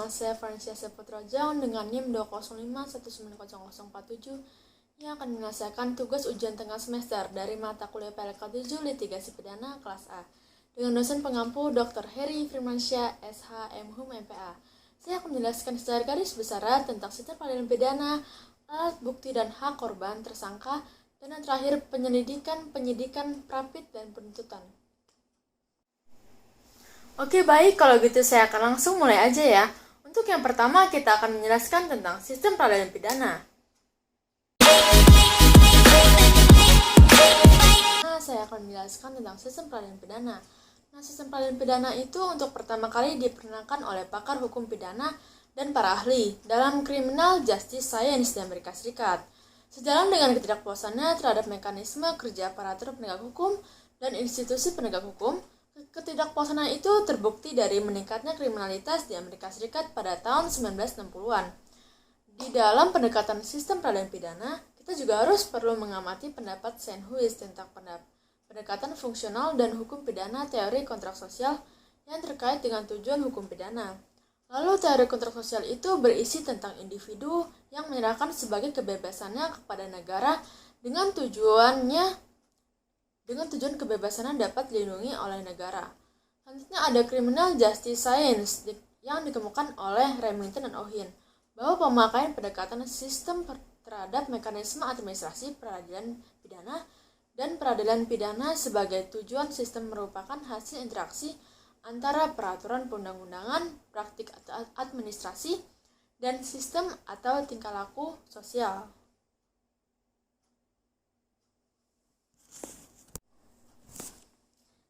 saya Francia Saputrajang dengan NIM 205190047 yang akan menyelesaikan tugas ujian tengah semester dari mata kuliah PLK 7 Litigasi Pidana kelas A dengan dosen pengampu Dr. Heri Firmansyah, SH, MHum, MPA. Saya akan menjelaskan secara garis besar tentang sistem peradilan pidana, alat bukti dan hak korban tersangka, dan yang terakhir penyidikan, prapit, dan penuntutan. Oke, baik, kalau gitu saya akan langsung mulai aja ya. Untuk yang pertama, kita akan menjelaskan tentang sistem peradilan pidana. Saya akan menjelaskan tentang sistem peradilan pidana. Sistem peradilan pidana itu untuk pertama kali diperkenalkan oleh pakar hukum pidana dan para ahli dalam Criminal Justice Science di Amerika Serikat. Sejalan dengan ketidakpuasannya terhadap mekanisme kerja aparatur penegak hukum dan institusi penegak hukum, ketidakpuasan itu terbukti dari meningkatnya kriminalitas di Amerika Serikat pada tahun 1960-an. Di dalam pendekatan sistem peradilan pidana, kita juga harus perlu mengamati pendapat Sandhuis tentang pendekatan fungsional dan hukum pidana teori kontrak sosial yang terkait dengan tujuan hukum pidana. Lalu teori kontrak sosial itu berisi tentang individu yang menyerahkan sebagai kebebasannya kepada negara dengan tujuan kebebasannya dapat dilindungi oleh negara. Selanjutnya ada Criminal Justice Science yang dikemukakan oleh Remington dan Ohin, bahwa pemakaian pendekatan sistem terhadap mekanisme administrasi peradilan pidana dan peradilan pidana sebagai tujuan sistem merupakan hasil interaksi antara peraturan perundang-undangan, praktik administrasi, dan sistem atau tingkah laku sosial.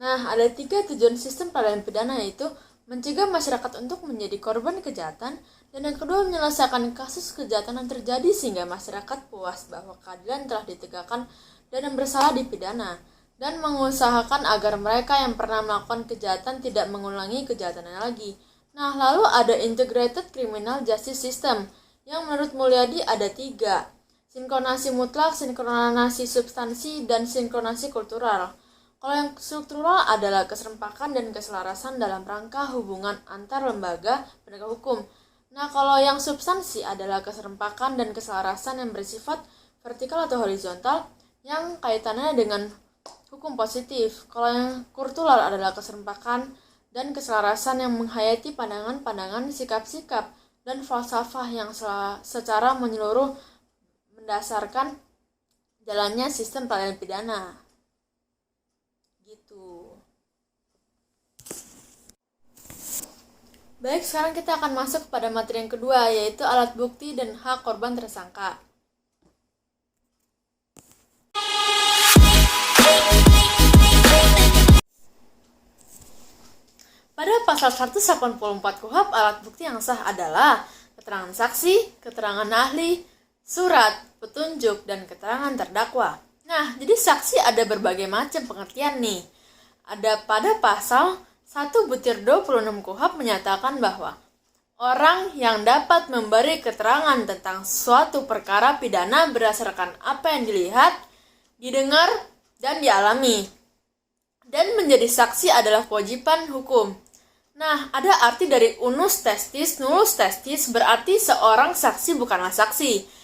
Ada 3 tujuan sistem peradilan pidana, yaitu mencegah masyarakat untuk menjadi korban kejahatan, dan yang kedua menyelesaikan kasus kejahatan yang terjadi sehingga masyarakat puas bahwa keadilan telah ditegakkan dan yang bersalah dipidana, dan mengusahakan agar mereka yang pernah melakukan kejahatan tidak mengulangi kejahatannya lagi. Lalu ada Integrated Criminal Justice System yang menurut Mulyadi ada 3: sinkronasi mutlak, sinkronasi substansi, dan sinkronasi kultural. Kalau yang struktural adalah keserempakan dan keselarasan dalam rangka hubungan antar lembaga penegak hukum. Kalau yang substansi adalah keserempakan dan keselarasan yang bersifat vertikal atau horizontal yang kaitannya dengan hukum positif. Kalau yang kultural adalah keserempakan dan keselarasan yang menghayati pandangan-pandangan, sikap-sikap, dan falsafah yang secara menyeluruh mendasarkan jalannya sistem peradilan pidana. Baik, sekarang kita akan masuk pada materi yang kedua, yaitu alat bukti dan hak korban tersangka. Pada pasal 184 KUHP, alat bukti yang sah adalah keterangan saksi, keterangan ahli, surat, petunjuk, dan keterangan terdakwa. Jadi saksi ada berbagai macam pengertian nih. Ada pada pasal 1/26 KUHP menyatakan bahwa orang yang dapat memberi keterangan tentang suatu perkara pidana berdasarkan apa yang dilihat, didengar, dan dialami, dan menjadi saksi adalah kewajiban hukum. Ada arti dari unus testis, nullus testis, berarti seorang saksi bukanlah saksi.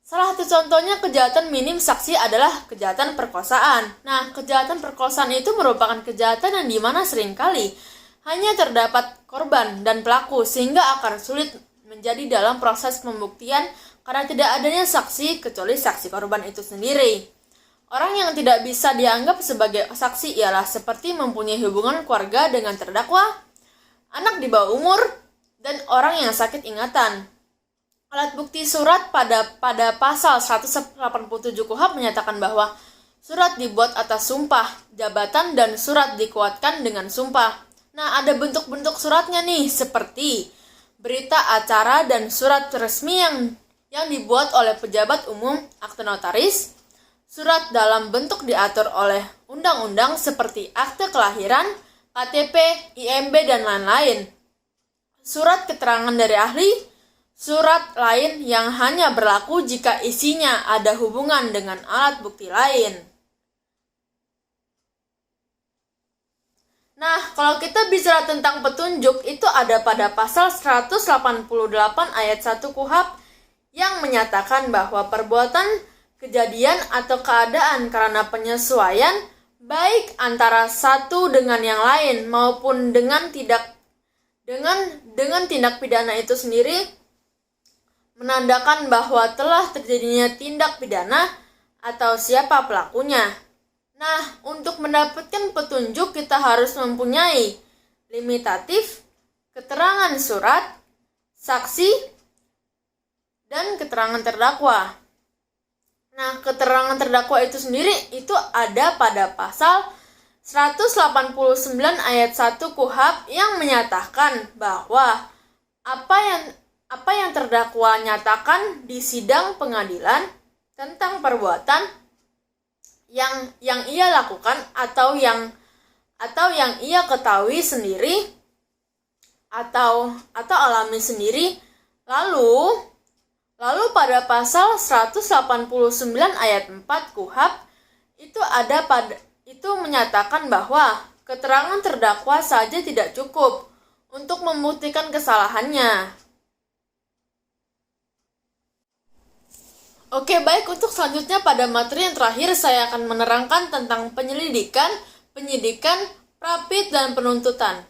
Salah satu contohnya kejahatan minim saksi adalah kejahatan perkosaan. Kejahatan perkosaan itu merupakan kejahatan yang dimana seringkali hanya terdapat korban dan pelaku, sehingga akan sulit menjadi dalam proses pembuktian karena tidak adanya saksi kecuali saksi korban itu sendiri. Orang yang tidak bisa dianggap sebagai saksi ialah seperti mempunyai hubungan keluarga dengan terdakwa, anak di bawah umur, dan orang yang sakit ingatan. Alat bukti surat pada pasal 187 KUHP menyatakan bahwa surat dibuat atas sumpah jabatan dan surat dikuatkan dengan sumpah. Ada bentuk-bentuk suratnya nih, seperti berita acara dan surat resmi yang dibuat oleh pejabat umum, akte notaris, surat dalam bentuk diatur oleh undang-undang seperti akte kelahiran, KTP, IMB, dan lain-lain, surat keterangan dari ahli, surat lain yang hanya berlaku jika isinya ada hubungan dengan alat bukti lain. Nah, kalau kita bicara tentang petunjuk, itu ada pada pasal 188 ayat 1 KUHP yang menyatakan bahwa perbuatan, kejadian, atau keadaan karena penyesuaian baik antara satu dengan yang lain maupun dengan tindak pidana itu sendiri menandakan bahwa telah terjadinya tindak pidana atau siapa pelakunya. Nah, untuk mendapatkan petunjuk kita harus mempunyai limitatif, keterangan surat, saksi, dan keterangan terdakwa. Nah, keterangan terdakwa itu sendiri itu ada pada pasal 189 ayat 1 KUHP yang menyatakan bahwa apa yang terdakwa nyatakan di sidang pengadilan tentang perbuatan yang ia lakukan atau yang ia ketahui sendiri atau alami sendiri. Lalu pada pasal 189 ayat 4 KUHP itu menyatakan bahwa keterangan terdakwa saja tidak cukup untuk membuktikan kesalahannya. Oke, baik, untuk selanjutnya pada materi yang terakhir saya akan menerangkan tentang penyelidikan, penyidikan, prapit, dan penuntutan.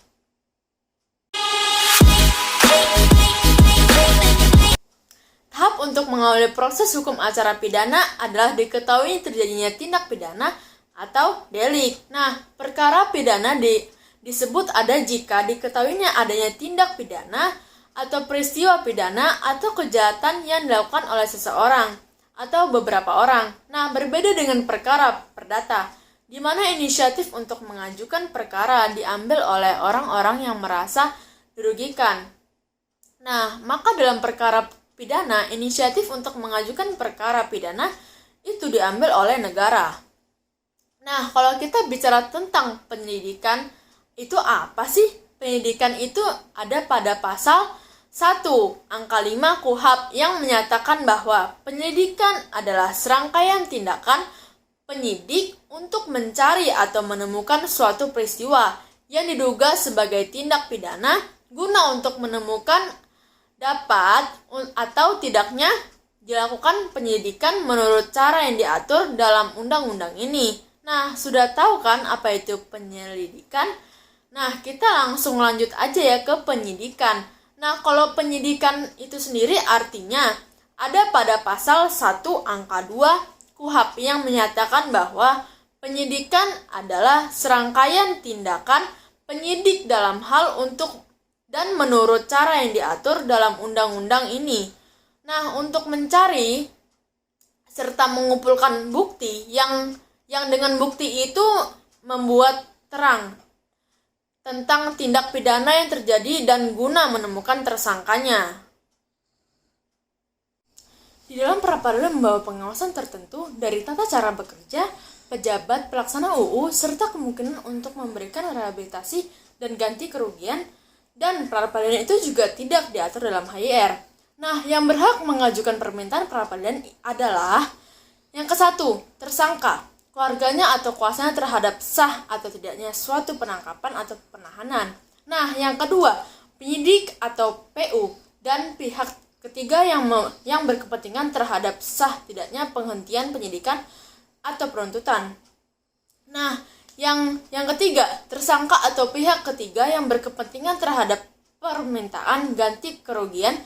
Tahap untuk mengawali proses hukum acara pidana adalah diketahui terjadinya tindak pidana atau delik. Nah, perkara pidana disebut ada jika diketahuinya adanya tindak pidana atau peristiwa pidana atau kejahatan yang dilakukan oleh seseorang atau beberapa orang. Nah, berbeda dengan perkara perdata, di mana inisiatif untuk mengajukan perkara diambil oleh orang-orang yang merasa dirugikan. Nah, maka dalam perkara pidana, inisiatif untuk mengajukan perkara pidana itu diambil oleh negara. Nah, kalau kita bicara tentang penyelidikan, itu apa sih? Penyelidikan itu ada pada pasal 1. Angka 5 KUHP yang menyatakan bahwa penyelidikan adalah serangkaian tindakan penyidik untuk mencari atau menemukan suatu peristiwa yang diduga sebagai tindak pidana guna untuk menemukan dapat atau tidaknya dilakukan penyelidikan menurut cara yang diatur dalam undang-undang ini. Nah, sudah tahu kan apa itu penyelidikan? Nah, kita langsung lanjut aja ya ke penyidikan. Nah, kalau penyidikan itu sendiri artinya ada pada pasal 1 angka 2 KUHP yang menyatakan bahwa penyidikan adalah serangkaian tindakan penyidik dalam hal untuk dan menurut cara yang diatur dalam undang-undang ini. Nah, untuk mencari serta mengumpulkan bukti yang dengan bukti itu membuat terang tentang tindak pidana yang terjadi dan guna menemukan tersangkanya. Di dalam pra-peradilan membawa pengawasan tertentu dari tata cara bekerja, pejabat pelaksana UU, serta kemungkinan untuk memberikan rehabilitasi dan ganti kerugian, dan pra-peradilan itu juga tidak diatur dalam HIR. Nah, yang berhak mengajukan permintaan pra-peradilan adalah yang ke-1, tersangka, keluarganya atau kuasanya terhadap sah atau tidaknya suatu penangkapan atau penahanan. Nah, yang kedua, penyidik atau PU dan pihak ketiga yang berkepentingan terhadap sah tidaknya penghentian penyidikan atau penuntutan. Nah, yang ketiga, tersangka atau pihak ketiga yang berkepentingan terhadap permintaan ganti kerugian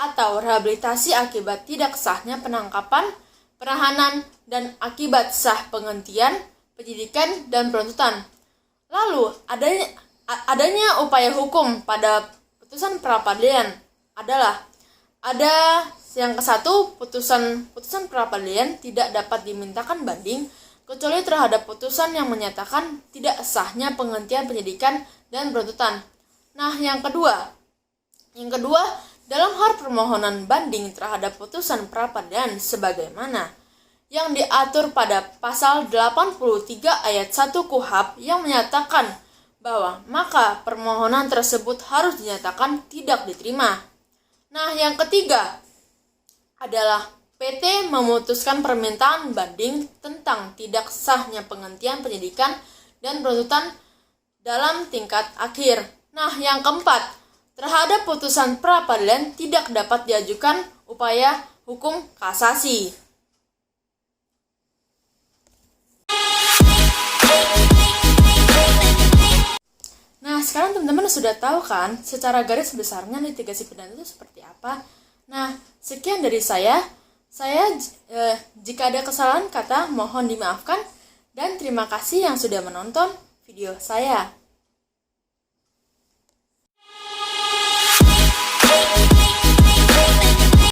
atau rehabilitasi akibat tidak sahnya penangkapan, penahanan, dan akibat sah penghentian, penyidikan, dan penuntutan. Lalu, adanya upaya hukum pada putusan pra-peradilan adalah ada yang ke-1, putusan pra-peradilan tidak dapat dimintakan banding kecuali terhadap putusan yang menyatakan tidak sahnya penghentian penyidikan dan penuntutan. Nah, yang kedua, dalam hal permohonan banding terhadap putusan pra-peradilan sebagaimana yang diatur pada pasal 83 ayat 1 KUHP yang menyatakan bahwa maka permohonan tersebut harus dinyatakan tidak diterima. Nah, yang ketiga adalah PT memutuskan permintaan banding tentang tidak sahnya penghentian penyidikan dan penuntutan dalam tingkat akhir. Nah, yang keempat, terhadap putusan pra-peradilan tidak dapat diajukan upaya hukum kasasi. Nah, sekarang teman-teman sudah tahu kan secara garis besarnya litigasi pidana itu seperti apa? Nah, sekian dari saya. Jika ada kesalahan kata mohon dimaafkan dan terima kasih yang sudah menonton video saya.